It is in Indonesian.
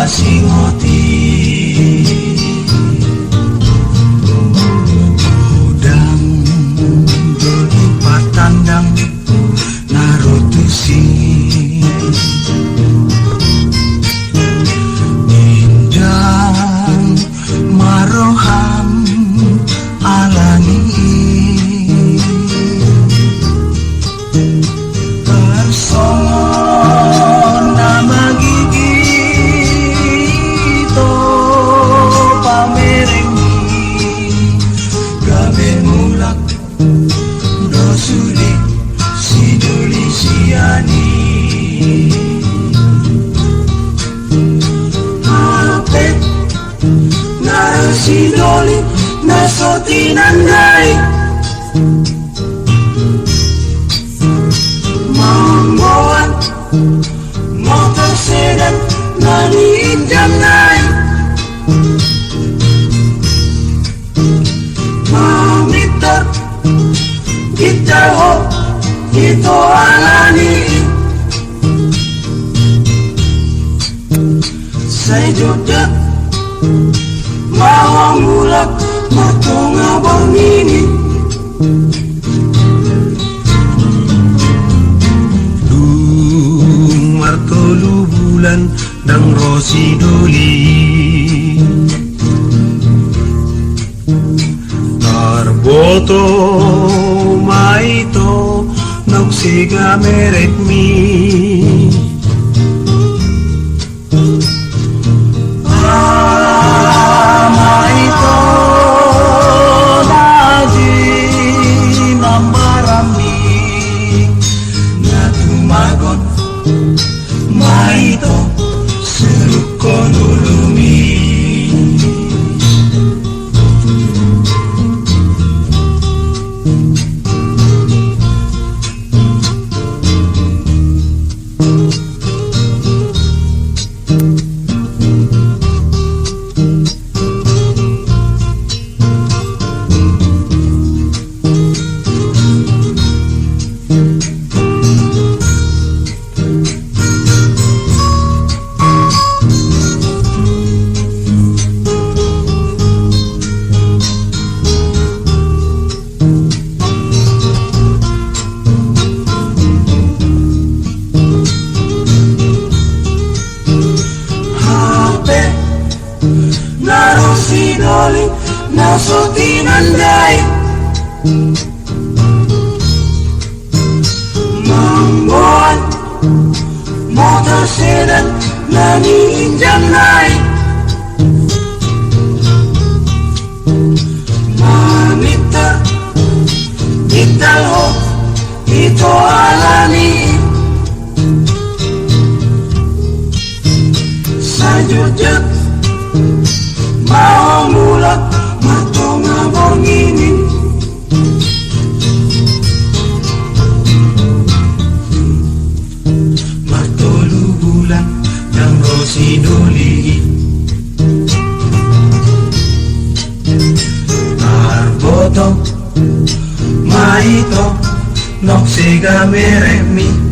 Singoti udang dodi patandang narutusi indang maroham alani si doli na sotinanday mamboan motor sedan na diinjamnay mamitar gitar ho ito alani say jodak mawang bulak matong abang ini dung martolu bulan dang rosi doli tarboto maito nagsiga merek mi maito serukonulumi si doli na sotinanday mamboan motor sedan na diinjamnay mamita gitar ho ito alani sa jujak mau mulak matong abang ini martolu bulan yang rosi doli tarboto maito noksega meremi